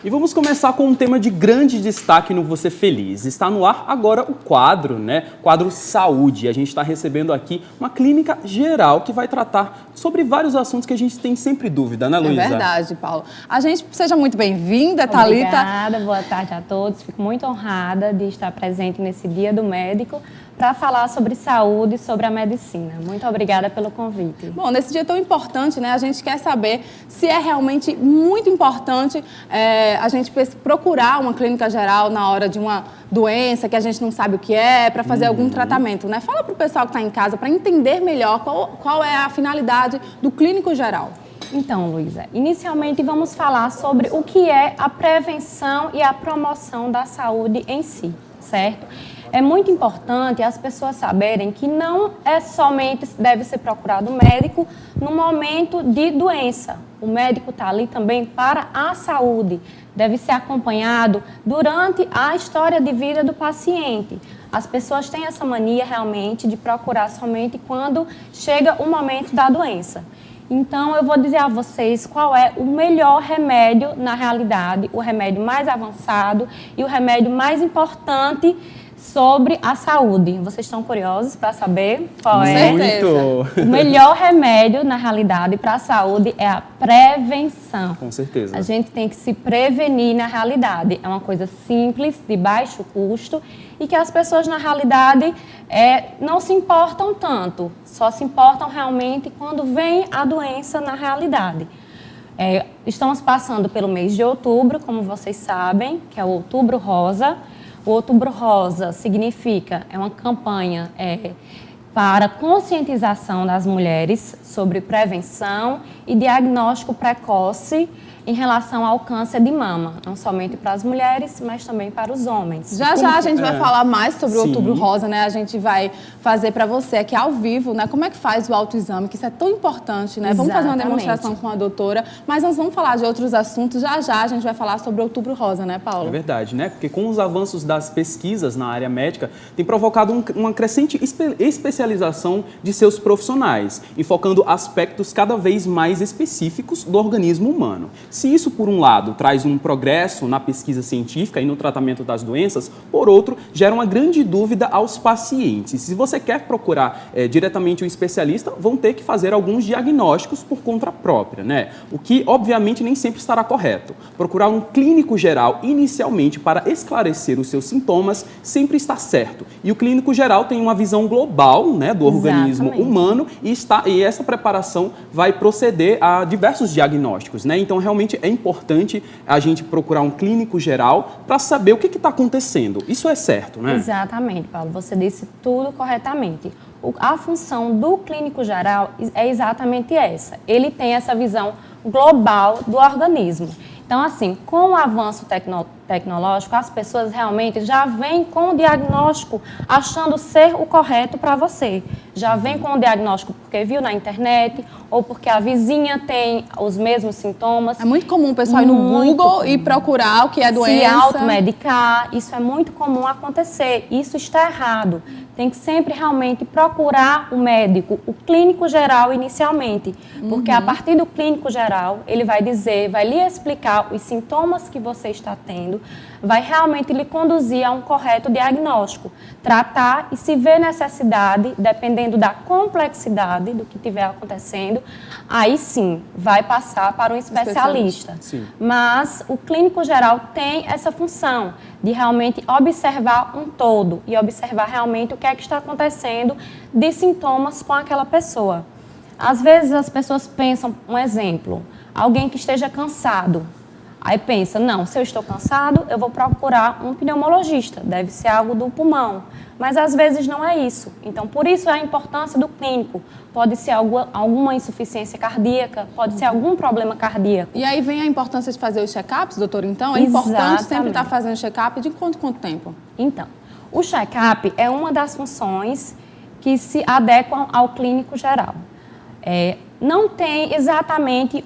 E vamos começar com um tema de grande destaque no Você Feliz. Está no ar agora o quadro, Quadro Saúde. A gente está recebendo aqui uma clínica geral que vai tratar sobre vários assuntos que a gente tem sempre dúvida, né, Luísa? É verdade, Paulo. Seja muito bem-vinda, Thalita. Obrigada, boa tarde a todos. Fico muito honrada de estar presente nesse Dia do Médico para falar sobre saúde e sobre a medicina. Muito obrigada pelo convite. Bom, nesse dia tão importante, a gente quer saber se é realmente muito importante a gente procurar uma clínica geral na hora de uma doença que a gente não sabe o que é, para fazer algum tratamento, né? Fala para o pessoal que está em casa para entender melhor qual é a finalidade do clínico geral. Então, Luísa, inicialmente vamos falar sobre o que é a prevenção e a promoção da saúde em si, certo? É muito importante as pessoas saberem que não é somente deve ser procurado um médico no momento de doença. O médico está ali também para a saúde. Deve ser acompanhado durante a história de vida do paciente. As pessoas têm essa mania realmente de procurar somente quando chega o momento da doença. Então, eu vou dizer a vocês qual é o melhor remédio na realidade, o remédio mais avançado e o remédio mais importante sobre a saúde. Vocês estão curiosos para saber qual é? Muito! O melhor remédio, na realidade, para a saúde é a prevenção. Com certeza. A gente tem que se prevenir na realidade. É uma coisa simples, de baixo custo e que as pessoas, na realidade, não se importam tanto. Só se importam realmente quando vem a doença na realidade. Estamos passando pelo mês de outubro, como vocês sabem, que é o Outubro Rosa. O Outubro Rosa significa, é uma campanha para conscientização das mulheres sobre prevenção e diagnóstico precoce em relação ao câncer de mama, não somente para as mulheres, mas também para os homens. Já a gente vai falar mais sobre o Outubro Rosa, A gente vai fazer para você aqui ao vivo, Como é que faz o autoexame, que isso é tão importante, Exatamente. Vamos fazer uma demonstração com a doutora, mas nós vamos falar de outros assuntos. Já a gente vai falar sobre o Outubro Rosa, Paulo? É verdade, Porque com os avanços das pesquisas na área médica, tem provocado uma crescente especialização de seus profissionais, enfocando aspectos cada vez mais específicos do organismo humano. Se isso, por um lado, traz um progresso na pesquisa científica e no tratamento das doenças, por outro, gera uma grande dúvida aos pacientes. Se você quer procurar diretamente um especialista, vão ter que fazer alguns diagnósticos por conta própria, O que, obviamente, nem sempre estará correto. Procurar um clínico geral, inicialmente, para esclarecer os seus sintomas, sempre está certo. E o clínico geral tem uma visão global, do organismo humano e essa preparação vai proceder a diversos diagnósticos, Então, realmente, é importante a gente procurar um clínico geral para saber o que está acontecendo. Isso é certo, Exatamente, Paulo. Você disse tudo corretamente. A função do clínico geral é exatamente essa. Ele tem essa visão global do organismo. Então, assim, com o avanço tecnológico, as pessoas realmente já vêm com o diagnóstico achando ser o correto para você. Já vem com o diagnóstico porque viu na internet ou porque a vizinha tem os mesmos sintomas. É muito comum o pessoal ir no Google e procurar o que é doença. Se automedicar, isso é muito comum acontecer. Isso está errado. Tem que sempre realmente procurar o médico, o clínico geral inicialmente. Porque a partir do clínico geral, ele vai dizer, vai lhe explicar os sintomas que você está tendo, vai realmente lhe conduzir a um correto diagnóstico. Tratar e se ver necessidade, dependendo da complexidade do que estiver acontecendo, aí sim, vai passar para um especialista. Mas o clínico geral tem essa função de realmente observar um todo e observar realmente o que é que está acontecendo de sintomas com aquela pessoa. Às vezes as pessoas pensam, um exemplo, alguém que esteja cansado. Aí pensa, não, se eu estou cansado, eu vou procurar um pneumologista, deve ser algo do pulmão. Mas às vezes não é isso. Então, por isso a importância do clínico. Pode ser alguma insuficiência cardíaca, pode ser algum problema cardíaco. E aí vem a importância de fazer os check-ups, doutor? Então, é importante sempre estar fazendo check-up de quanto tempo? Então, o check-up é uma das funções que se adequam ao clínico geral. Não tem exatamente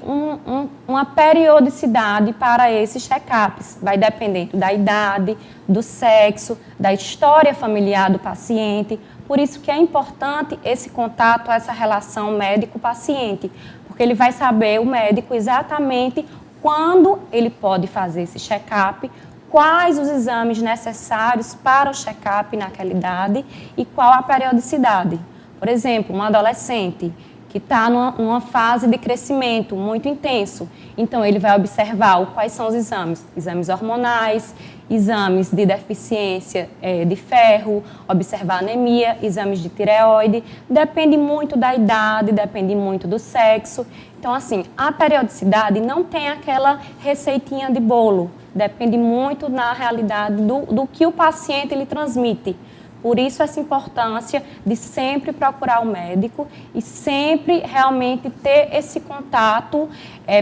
uma periodicidade para esses check-ups. Vai depender da idade, do sexo, da história familiar do paciente. Por isso que é importante esse contato, essa relação médico-paciente, porque ele vai saber, o médico, exatamente quando ele pode fazer esse check-up, quais os exames necessários para o check-up naquela idade e qual a periodicidade. Por exemplo, um adolescente que está numa fase de crescimento muito intenso, então ele vai observar quais são os exames hormonais, exames de deficiência de ferro, observar anemia, exames de tireoide, depende muito da idade, depende muito do sexo. Então, assim, a periodicidade não tem aquela receitinha de bolo, depende muito, na realidade, do que o paciente lhe transmite. Por isso, essa importância de sempre procurar o médico e sempre realmente ter esse contato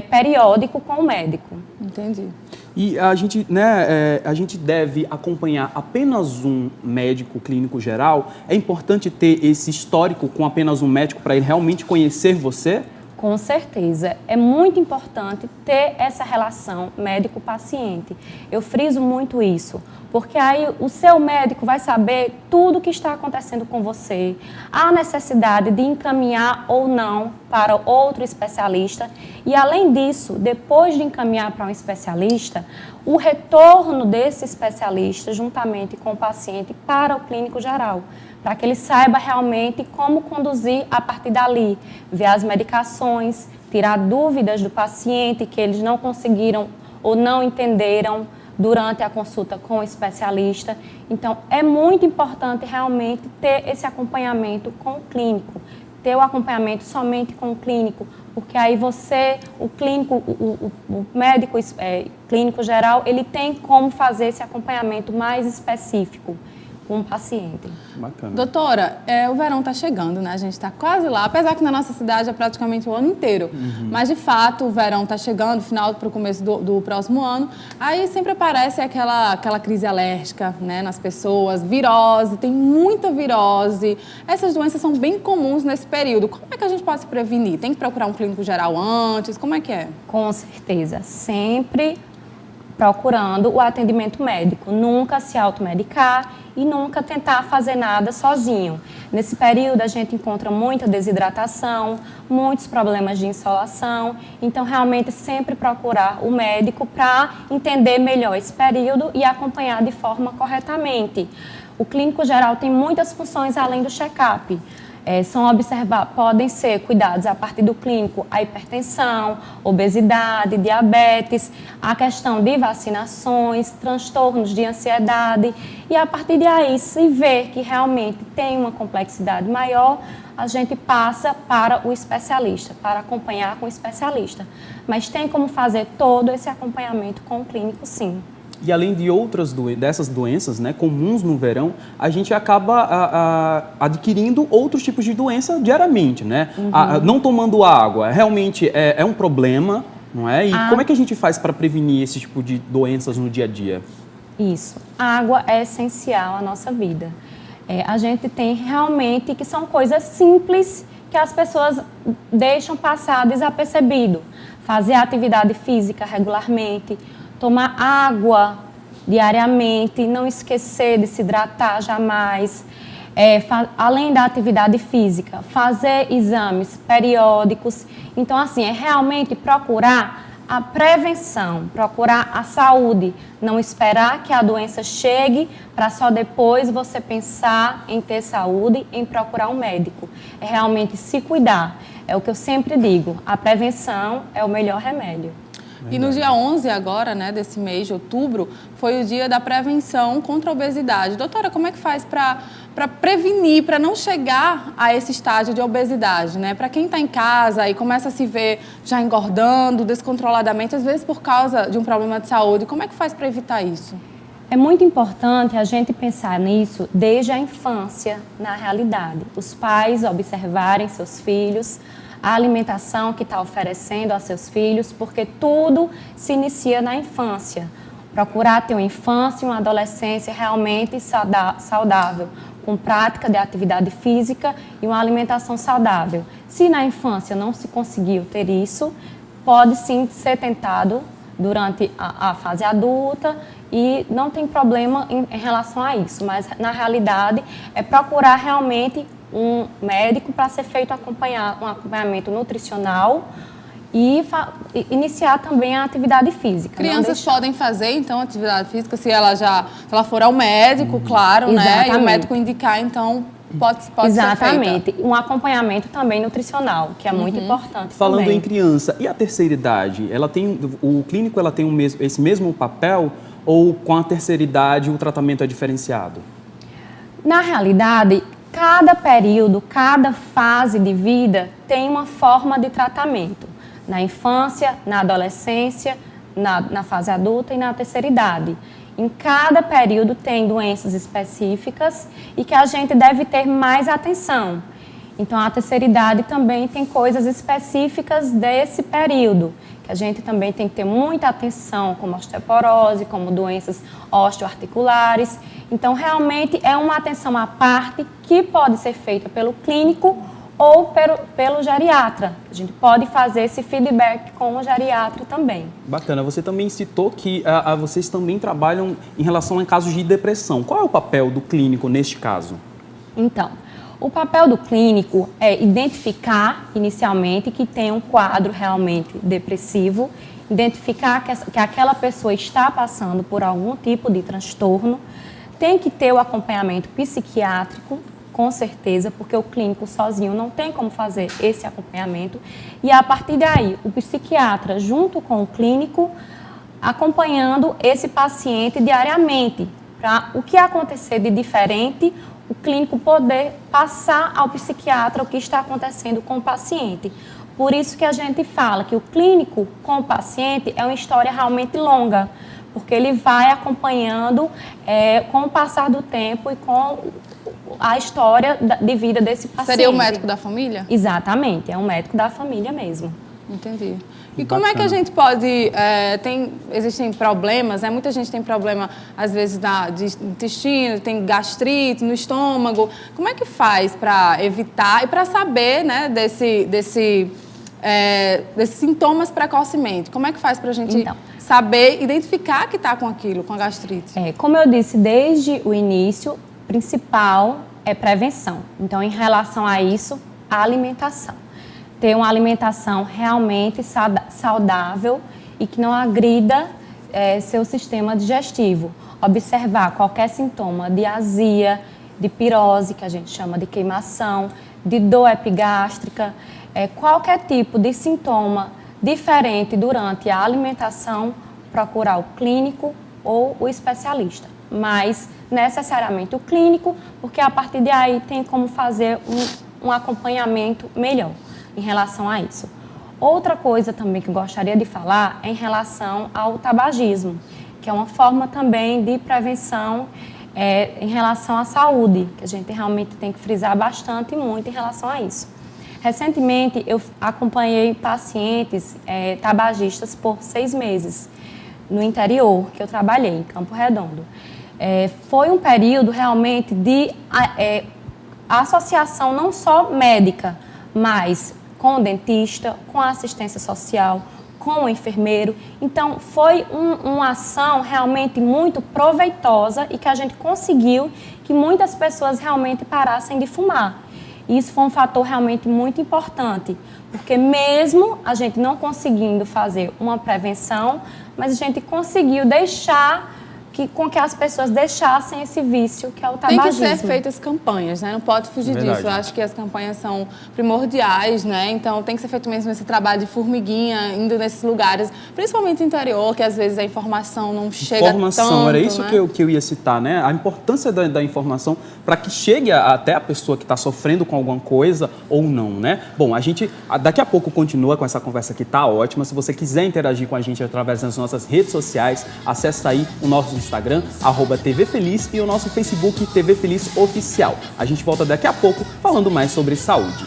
periódico com o médico. Entendi. E a gente, né, a gente deve acompanhar apenas um médico clínico geral? É importante ter esse histórico com apenas um médico para ele realmente conhecer você? Com certeza. É muito importante ter essa relação médico-paciente. Eu friso muito isso, porque aí o seu médico vai saber tudo o que está acontecendo com você, a necessidade de encaminhar ou não para outro especialista. E, além disso, depois de encaminhar para um especialista, o retorno desse especialista, juntamente com o paciente, para o clínico geral, para que ele saiba realmente como conduzir a partir dali, ver as medicações, tirar dúvidas do paciente que eles não conseguiram ou não entenderam durante a consulta com o especialista. Então, é muito importante realmente ter esse acompanhamento com o clínico, ter o acompanhamento somente com o clínico, porque aí você, o clínico, o médico clínico geral, ele tem como fazer esse acompanhamento mais específico com o paciente. Bacana. Doutora, o verão está chegando, né? A gente está quase lá, apesar que na nossa cidade é praticamente o ano inteiro. Mas, de fato, o verão está chegando, final para o começo do próximo ano. Aí sempre aparece aquela crise alérgica, né, nas pessoas, virose, tem muita virose. Essas doenças são bem comuns nesse período. Como é que a gente pode se prevenir? Tem que procurar um clínico geral antes? Como é que é? Com certeza. Sempre procurando o atendimento médico, nunca se automedicar e nunca tentar fazer nada sozinho. Nesse período a gente encontra muita desidratação, muitos problemas de insolação, então realmente sempre procurar o médico para entender melhor esse período e acompanhar de forma corretamente. O clínico geral tem muitas funções além do check-up. Podem ser cuidados a partir do clínico, a hipertensão, obesidade, diabetes, a questão de vacinações, transtornos de ansiedade, e a partir de aí, se ver que realmente tem uma complexidade maior, a gente passa para o especialista, para acompanhar com o especialista. Mas tem como fazer todo esse acompanhamento com o clínico, sim. E além de dessas doenças, né, comuns no verão, a gente acaba adquirindo outros tipos de doença diariamente, né? Não tomando água realmente é um problema, não é? E como é que a gente faz para prevenir esse tipo de doenças no dia a dia? Isso. A água é essencial à nossa vida. A gente tem realmente que são coisas simples que as pessoas deixam passar desapercebido. Fazer atividade física regularmente, tomar água diariamente, não esquecer de se hidratar jamais. Além da atividade física, fazer exames periódicos. Então, assim, é realmente procurar a prevenção, procurar a saúde, não esperar que a doença chegue para só depois você pensar em ter saúde, em procurar um médico. É realmente se cuidar. É o que eu sempre digo, a prevenção é o melhor remédio. E no dia 11 agora, né, desse mês de outubro, foi o dia da prevenção contra a obesidade. Doutora, como é que faz para prevenir, para não chegar a esse estágio de obesidade, né? Para quem está em casa e começa a se ver já engordando descontroladamente, às vezes por causa de um problema de saúde, como é que faz para evitar isso? É muito importante a gente pensar nisso desde a infância, na realidade. Os pais observarem seus filhos, a alimentação que está oferecendo aos seus filhos, porque tudo se inicia na infância. Procurar ter uma infância e uma adolescência realmente saudável, com prática de atividade física e uma alimentação saudável. Se na infância não se conseguiu ter isso, pode sim ser tentado durante a fase adulta e não tem problema em relação a isso, mas na realidade é procurar realmente um médico para ser feito um acompanhamento nutricional e iniciar também a atividade física. Crianças podem fazer, então, atividade física se ela for ao médico, claro, né? E o médico indicar, então, pode Exatamente. ser feita. Um acompanhamento também nutricional, que é muito importante. Falando também. em criança, e a terceira idade? O clínico tem esse mesmo papel ou com a terceira idade o tratamento é diferenciado? Na realidade, cada período, cada fase de vida tem uma forma de tratamento. Na infância, na adolescência, na fase adulta e na terceira idade. Em cada período tem doenças específicas e que a gente deve ter mais atenção. Então, a terceira idade também tem coisas específicas desse período, que a gente também tem que ter muita atenção, como osteoporose, como doenças osteoarticulares. Então, realmente é uma atenção à parte que pode ser feita pelo clínico ou pelo geriatra. A gente pode fazer esse feedback com o geriatra também. Bacana. Você também citou que vocês também trabalham em relação a casos de depressão. Qual é o papel do clínico neste caso? Então, o papel do clínico é identificar inicialmente que tem um quadro realmente depressivo, identificar que aquela pessoa está passando por algum tipo de transtorno, tem que ter o acompanhamento psiquiátrico, com certeza, porque o clínico sozinho não tem como fazer esse acompanhamento. E a partir daí, o psiquiatra, junto com o clínico, acompanhando esse paciente diariamente, para o que acontecer de diferente, o clínico poder passar ao psiquiatra o que está acontecendo com o paciente. Por isso que a gente fala que o clínico com o paciente é uma história realmente longa, porque ele vai acompanhando com o passar do tempo e com a história de vida desse paciente. Seria o médico da família? Exatamente, é um médico da família mesmo. Entendi. E como é que a gente pode... existem problemas, né? Muita gente tem problema, às vezes, de intestino, tem gastrite no estômago. Como é que faz para evitar e para saber, né, desses sintomas precocemente? Como é que faz para a gente saber, identificar que está com aquilo, com a gastrite? Como eu disse desde o início, principal é prevenção. Então, em relação a isso, a alimentação. Ter uma alimentação realmente saudável e que não agrida seu sistema digestivo. Observar qualquer sintoma de azia, de pirose, que a gente chama de queimação, de dor epigástrica, qualquer tipo de sintoma diferente durante a alimentação, procurar o clínico ou o especialista. Mas necessariamente o clínico, porque a partir de aí tem como fazer um acompanhamento melhor em relação a isso. Outra coisa também que eu gostaria de falar é em relação ao tabagismo, que é uma forma também de prevenção em relação à saúde, que a gente realmente tem que frisar bastante e muito em relação a isso. Recentemente, eu acompanhei pacientes tabagistas por 6 meses no interior, que eu trabalhei, em Campo Redondo. Foi um período realmente de associação não só médica, mas com o dentista, com a assistência social, com o enfermeiro. Então, foi uma ação realmente muito proveitosa e que a gente conseguiu que muitas pessoas realmente parassem de fumar. Isso foi um fator realmente muito importante, porque mesmo a gente não conseguindo fazer uma prevenção, mas a gente conseguiu deixar com que as pessoas deixassem esse vício que é o tabagismo. Tem que ser feitas campanhas, né? Não pode fugir disso. Eu acho que as campanhas são primordiais, né? Então tem que ser feito mesmo esse trabalho de formiguinha, indo nesses lugares, principalmente no interior, que às vezes a informação não chega tanto, era isso, né? que eu ia citar, né? A importância da informação para que chegue até a pessoa que está sofrendo com alguma coisa ou não, né? Bom, a gente daqui a pouco continua com essa conversa que tá ótima. Se você quiser interagir com a gente através das nossas redes sociais, acesse aí o nosso Instagram, @TVFeliz, e o nosso Facebook, TV Feliz Oficial. A gente volta daqui a pouco falando mais sobre saúde.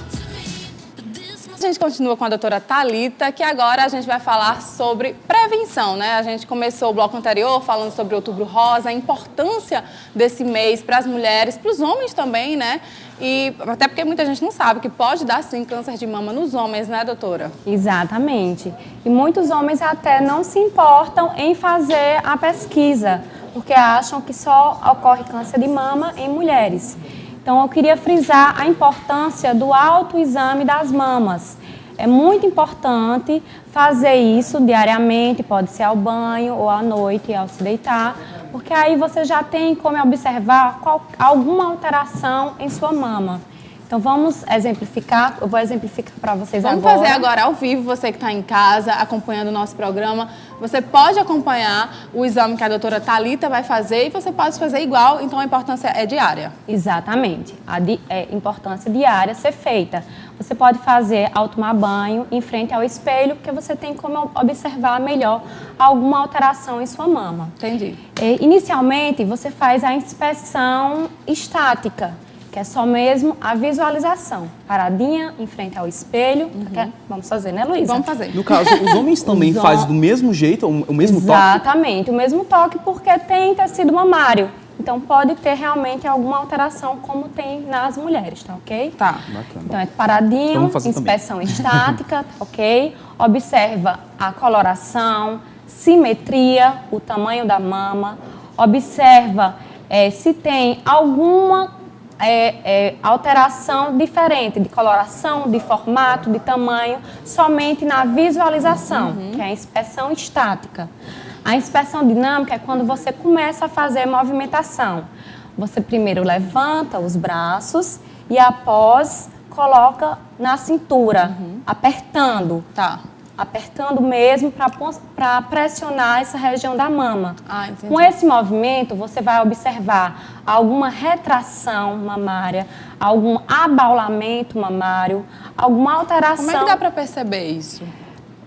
A gente continua com a doutora Thalita, que agora a gente vai falar sobre prevenção, né? A gente começou o bloco anterior falando sobre Outubro Rosa, a importância desse mês para as mulheres, para os homens também, né? E até porque muita gente não sabe que pode dar, sim, câncer de mama nos homens, né, doutora? Exatamente. E muitos homens até não se importam em fazer a pesquisa, porque acham que só ocorre câncer de mama em mulheres. Então, eu queria frisar a importância do autoexame das mamas. É muito importante fazer isso diariamente, pode ser ao banho ou à noite ao se deitar, porque aí você já tem como observar alguma alteração em sua mama. Então vamos exemplificar, eu vou exemplificar para vocês agora. Vamos fazer agora ao vivo, você que está em casa acompanhando o nosso programa. Você pode acompanhar o exame que a doutora Thalita vai fazer e você pode fazer igual, então a importância é diária. Exatamente, a importância diária ser feita. Você pode fazer ao tomar banho em frente ao espelho, porque você tem como observar melhor alguma alteração em sua mama. Entendi. Inicialmente, você faz a inspeção estática, que é só mesmo a visualização. Paradinha em frente ao espelho. Vamos fazer, né, Luísa? Vamos fazer. No caso, os homens também fazem do mesmo jeito, o mesmo toque? Exatamente, o mesmo toque, porque tem tecido mamário. Então, pode ter realmente alguma alteração, como tem nas mulheres, tá ok? Tá. Bacana. Então, é paradinho, inspeção estática, tá ok? Observa a coloração, simetria, o tamanho da mama. Observa se tem alguma alteração diferente de coloração, de formato, de tamanho, somente na visualização, que é a inspeção estática. A inspeção dinâmica é quando você começa a fazer movimentação. Você primeiro levanta os braços e após coloca na cintura, apertando. Tá. Apertando mesmo para pressionar essa região da mama. Ah, entendi. Com esse movimento, você vai observar alguma retração mamária, algum abaulamento mamário, alguma alteração. Como é que dá para perceber isso?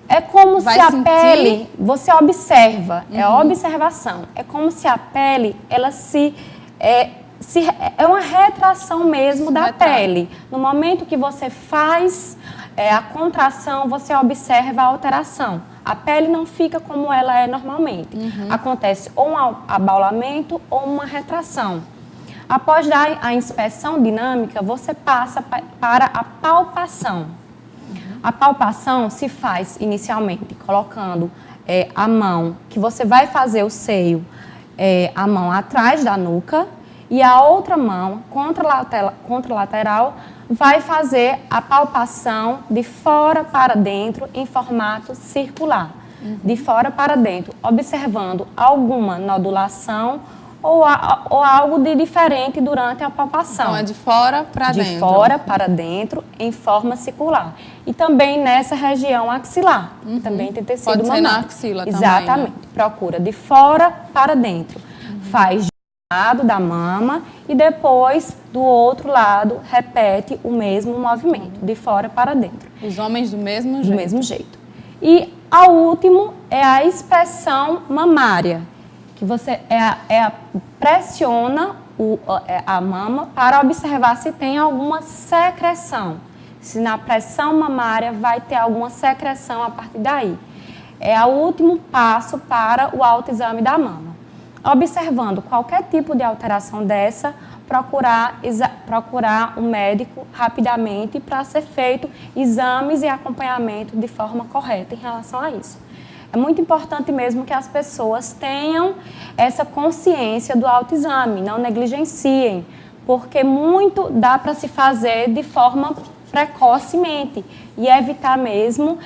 É como Vai se a sentir? pele, você observa, é observação. É como se a pele, ela é uma retração mesmo da pele. No momento que você faz a contração, você observa a alteração. A pele não fica como ela é normalmente. Acontece ou um abaulamento ou uma retração. Após dar a inspeção dinâmica, você passa para a palpação. A palpação se faz inicialmente colocando a mão, que você vai fazer o seio, a mão atrás da nuca, e a outra mão, contralateral, vai fazer a palpação de fora para dentro em formato circular. De fora para dentro, observando alguma nodulação ou algo de diferente durante a palpação. Então é de fora para dentro. De fora para dentro, em forma circular. E também nessa região axilar. Também tem tecido Pode ser mamário. na axila também, Exatamente. né? Procura de fora para dentro. Faz de um lado da mama e depois do outro lado repete o mesmo movimento. De fora para dentro. Os homens do mesmo jeito. Do mesmo jeito. E ao último é a expressão mamária, que você pressiona a mama para observar se tem alguma secreção. Se na pressão mamária vai ter alguma secreção a partir daí. É o último passo para o autoexame da mama. Observando qualquer tipo de alteração dessa, procurar um médico rapidamente para ser feito exames e acompanhamento de forma correta em relação a isso. É muito importante mesmo que as pessoas tenham essa consciência do autoexame, não negligenciem, porque muito dá para se fazer de forma precocemente e evitar mesmo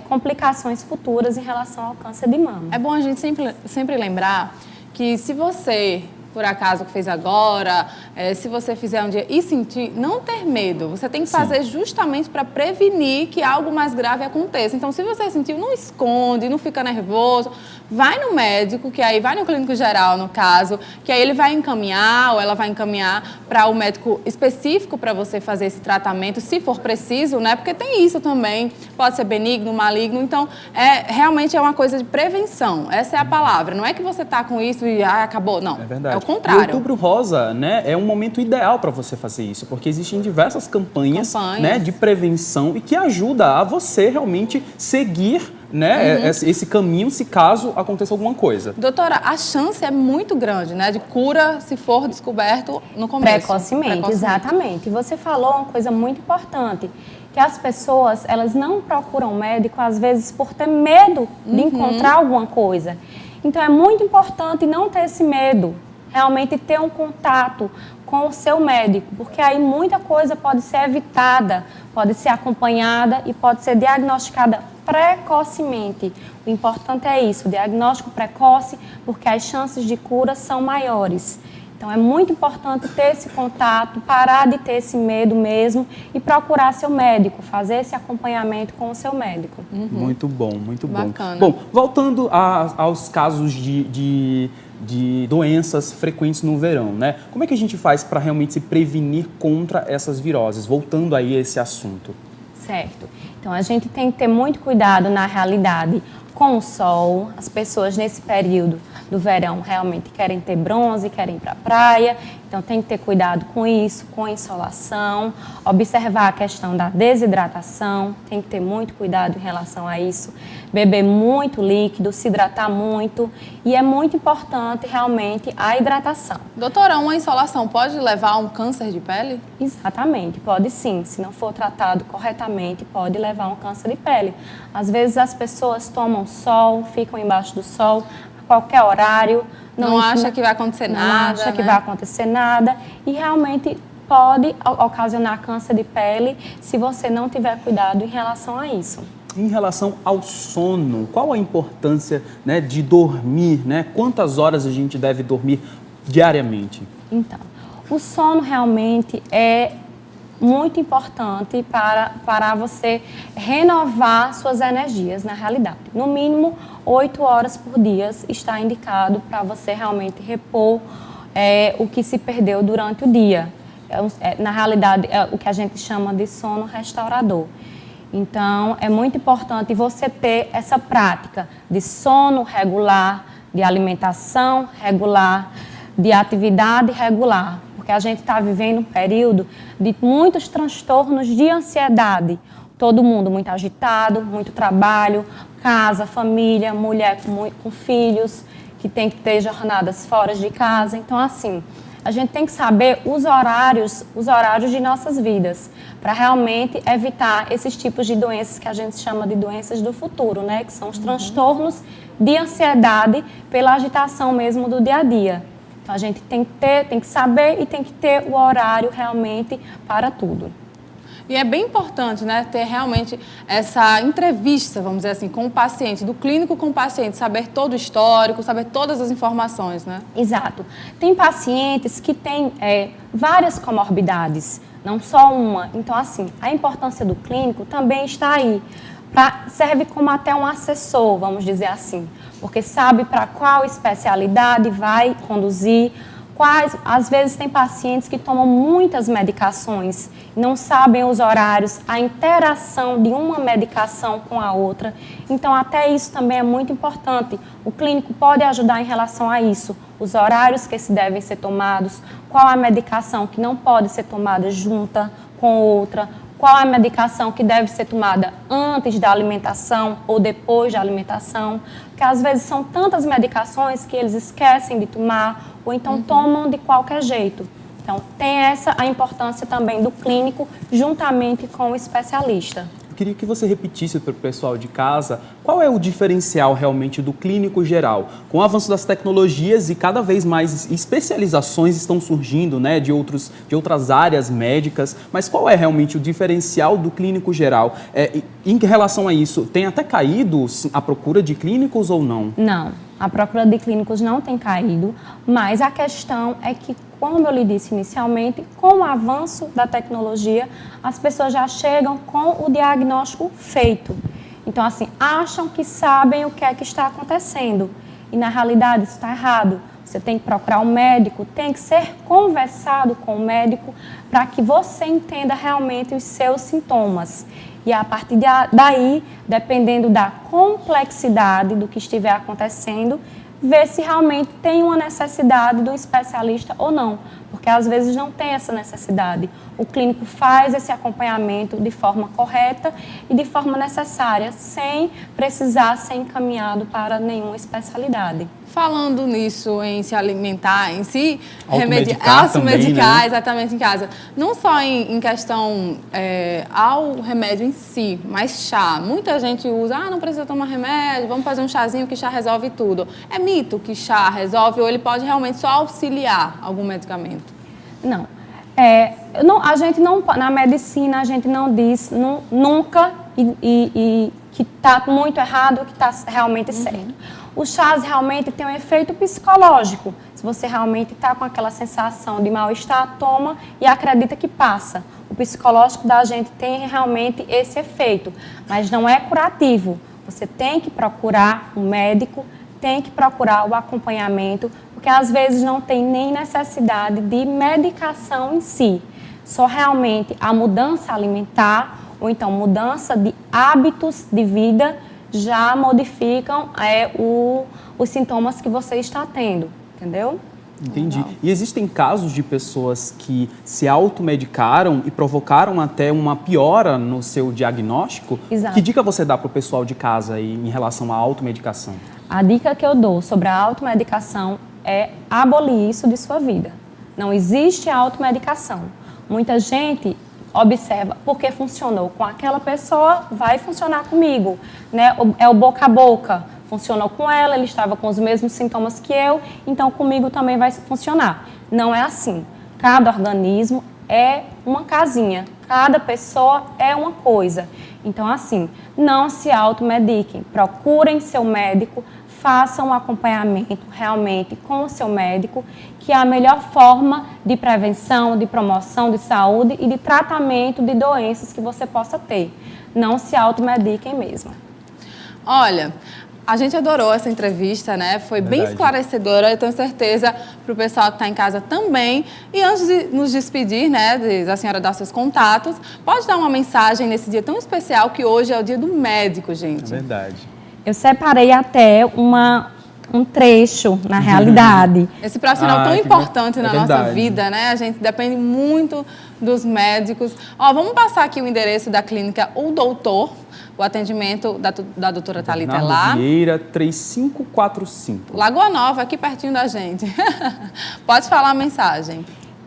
complicações futuras em relação ao câncer de mama. É bom a gente sempre lembrar que se você, por acaso que fez agora, se você fizer um dia e sentir, não ter medo. Você tem que fazer justamente para prevenir que algo mais grave aconteça. Então, se você sentiu, não esconde, não fica nervoso. Vai no médico, que aí vai no clínico geral, no caso, que aí ele vai encaminhar ou ela vai encaminhar para o médico específico para você fazer esse tratamento, se for preciso, né? Porque tem isso também, pode ser benigno, maligno. Então, realmente é uma coisa de prevenção. Essa é a palavra. Não é que você está com isso e acabou. Não, é verdade. É o contrário. E o Outubro Rosa, né, é um momento ideal para você fazer isso, porque existem diversas campanhas. Né, de prevenção e que ajuda a você realmente seguir, né, esse caminho se caso aconteça alguma coisa. Doutora, a chance é muito grande, né, de cura se for descoberto no começo. Precocemente, exatamente. E você falou uma coisa muito importante, que as pessoas, elas não procuram médico, às vezes, por ter medo de encontrar alguma coisa. Então, é muito importante não ter esse medo. realmente ter um contato com o seu médico, porque aí muita coisa pode ser evitada, pode ser acompanhada e pode ser diagnosticada precocemente. O importante é isso, o diagnóstico precoce, porque as chances de cura são maiores. Então, é muito importante ter esse contato, parar de ter esse medo mesmo e procurar seu médico, fazer esse acompanhamento com o seu médico. Muito bom, muito bom. Bacana. Bom, voltando aos casos de doenças frequentes no verão, né? Como é que a gente faz para realmente se prevenir contra essas viroses? Voltando aí a esse assunto. Certo. Então, a gente tem que ter muito cuidado, na realidade, com o sol. As pessoas, nesse período do verão, realmente querem ter bronze, querem ir para a praia. Então, tem que ter cuidado com isso, com a insolação. Observar a questão da desidratação. Tem que ter muito cuidado em relação a isso. Beber muito líquido, se hidratar muito. E é muito importante, realmente, a hidratação. Doutora, uma insolação pode levar a um câncer de pele? Exatamente, pode sim. Se não for tratado corretamente, pode levar a um câncer de pele. Às vezes as pessoas tomam sol, ficam embaixo do sol a qualquer horário. Não acha que vai acontecer nada, Não acha que né? vai acontecer nada e realmente pode ocasionar câncer de pele se você não tiver cuidado em relação a isso. Em relação ao sono, qual a importância, né, de dormir, né? Quantas horas a gente deve dormir diariamente? Então, o sono realmente é muito importante para você renovar suas energias, na realidade. No mínimo, 8 horas por dia está indicado para você realmente repor o que se perdeu durante o dia. Na realidade, é o que a gente chama de sono restaurador. Então, é muito importante você ter essa prática de sono regular, de alimentação regular, de atividade regular, porque a gente está vivendo um período de muitos transtornos de ansiedade. Todo mundo muito agitado, muito trabalho, casa, família, mulher com filhos, que tem que ter jornadas fora de casa. Então, assim, a gente tem que saber os horários de nossas vidas, para realmente evitar esses tipos de doenças que a gente chama de doenças do futuro, né? Que são os transtornos de ansiedade pela agitação mesmo do dia a dia. Então, a gente tem que saber e tem que ter o horário realmente para tudo. E é bem importante, né, ter realmente essa entrevista, vamos dizer assim, com o paciente, do clínico com o paciente, saber todo o histórico, saber todas as informações, né? Exato. Tem pacientes que têm várias comorbidades, não só uma. Então, assim, a importância do clínico também está aí. Serve como até um assessor, vamos dizer assim, porque sabe para qual especialidade vai conduzir, às vezes tem pacientes que tomam muitas medicações, não sabem os horários, a interação de uma medicação com a outra. Então, até isso também é muito importante. O clínico pode ajudar em relação a isso, os horários que se devem ser tomados, qual a medicação que não pode ser tomada junta com outra, qual a medicação que deve ser tomada antes da alimentação ou depois da alimentação, porque às vezes são tantas medicações que eles esquecem de tomar ou então tomam de qualquer jeito. Então, tem a importância também do clínico juntamente com o especialista. Eu queria que você repetisse para o pessoal de casa qual é o diferencial realmente do clínico geral. Com o avanço das tecnologias e cada vez mais especializações estão surgindo, né, de outras áreas médicas, mas qual é realmente o diferencial do clínico geral? Em relação a isso, tem até caído a procura de clínicos ou não? Não, a procura de clínicos não tem caído, mas a questão é que, como eu lhe disse inicialmente, com o avanço da tecnologia, as pessoas já chegam com o diagnóstico feito. Então, assim, acham que sabem o que é que está acontecendo. E, na realidade, isso está errado. Você tem que procurar um médico, tem que ser conversado com o médico para que você entenda realmente os seus sintomas. E, a partir daí, dependendo da complexidade do que estiver acontecendo, ver se realmente tem uma necessidade do especialista ou não, porque às vezes não tem essa necessidade. O clínico faz esse acompanhamento de forma correta e de forma necessária, sem precisar ser encaminhado para nenhuma especialidade. Falando nisso, em se alimentar, em se Automedicar também, automedicar, né? exatamente em casa. Não só em questão ao remédio em si, mas chá. Muita gente usa, não precisa tomar remédio, vamos fazer um chazinho que chá resolve tudo. É mito que chá resolve ou ele pode realmente só auxiliar algum medicamento? Não. A gente não, na medicina, a gente não diz nunca que está muito errado ou que está realmente certo. Os chás realmente têm um efeito psicológico. Se você realmente está com aquela sensação de mal-estar, toma e acredita que passa. O psicológico da gente tem realmente esse efeito, mas não é curativo. Você tem que procurar um médico, tem que procurar o acompanhamento, porque às vezes não tem nem necessidade de medicação em si. Só realmente a mudança alimentar ou então mudança de hábitos de vida já modificam os sintomas que você está tendo, entendeu? Entendi. E existem casos de pessoas que se automedicaram e provocaram até uma piora no seu diagnóstico? Exato. Que dica você dá para o pessoal de casa aí em relação à automedicação? A dica que eu dou sobre a automedicação é abolir isso de sua vida. Não existe automedicação. Muita gente observa porque funcionou com aquela pessoa, vai funcionar comigo, né? É o boca a boca. Funcionou com ela, ele estava com os mesmos sintomas que eu, então comigo também vai funcionar. Não é assim. Cada organismo é uma casinha, cada pessoa é uma coisa. Então, assim, não se automediquem, procurem seu médico, façam um acompanhamento realmente com o seu médico, que é a melhor forma de prevenção, de promoção de saúde e de tratamento de doenças que você possa ter. Não se automediquem mesmo. Olha, a gente adorou essa entrevista, né? Foi bem esclarecedora, eu tenho certeza para o pessoal que está em casa também. E antes de nos despedir, né, da senhora dar seus contatos, pode dar uma mensagem nesse dia tão especial que hoje é o dia do médico, gente. É verdade. Eu separei até um trecho, na realidade. Esse profissional tão importante na nossa verdade. vida, né? A gente depende muito dos médicos. Ó, vamos passar aqui o endereço da clínica O Doutor. O atendimento da doutora Thalita é lá. Vieira, 3545. Lagoa Nova, aqui pertinho da gente. Pode falar a mensagem.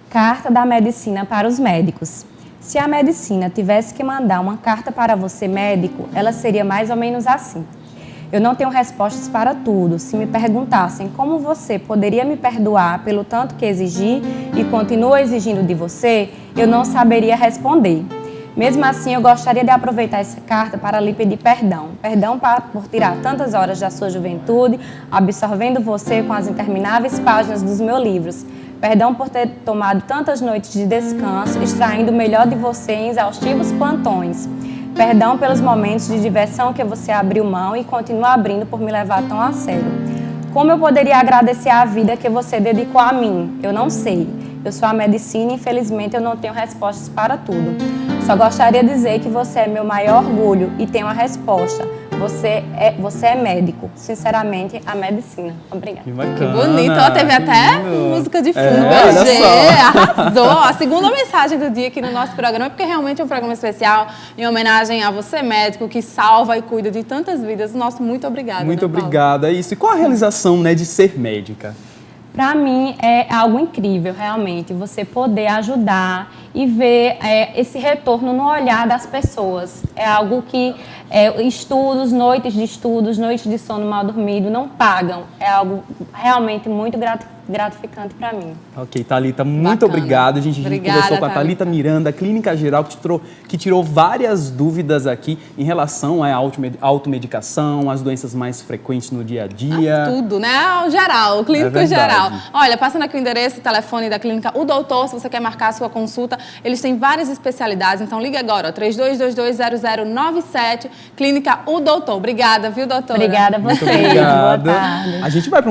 Carta da medicina para os médicos. Se a medicina tivesse que mandar uma carta para você, médico, ela seria mais ou menos assim. Eu não tenho respostas para tudo. Se me perguntassem como você poderia me perdoar pelo tanto que exigi e continua exigindo de você, eu não saberia responder. Mesmo assim, eu gostaria de aproveitar essa carta para lhe pedir perdão. Perdão por tirar tantas horas da sua juventude, absorvendo você com as intermináveis páginas dos meus livros. Perdão por ter tomado tantas noites de descanso, extraindo o melhor de você em exaustivos plantões. Perdão pelos momentos de diversão que você abriu mão e continua abrindo por me levar tão a sério. Como eu poderia agradecer a vida que você dedicou a mim? Eu não sei. Eu sou a medicina e, infelizmente, eu não tenho respostas para tudo. Só gostaria de dizer que você é meu maior orgulho e tenho a resposta. Você é médico. Sinceramente, a medicina. Obrigada. Que bacana. Que bonito. Ó, teve até música de fundo. olha só. Arrasou. A segunda mensagem do dia aqui no nosso programa, porque realmente é um programa especial em homenagem a você, médico, que salva e cuida de tantas vidas. Nosso muito obrigada. Muito né, Paulo? obrigada. Isso. E qual a realização, né, de ser médica? Para mim é algo incrível, realmente, você poder ajudar e ver esse retorno no olhar das pessoas. É algo que estudos, noites de sono mal dormido não pagam. É algo realmente muito gratificante para mim. Ok, Thalita, muito Bacana. obrigado. A gente Obrigada, conversou com a Thalita Thalita Miranda, Clínica Geral, que tirou várias dúvidas aqui em relação à automedicação, às doenças mais frequentes no dia a dia. Tudo, né? O geral, o clínico É verdade. geral. Olha, passando aqui o endereço e telefone da clínica O Doutor, se você quer marcar a sua consulta, eles têm várias especialidades, então liga agora, ó, 32220097, Clínica O Doutor. Obrigada, viu, doutora? Obrigada a vocês. Muito obrigado. Boa tarde. A gente vai para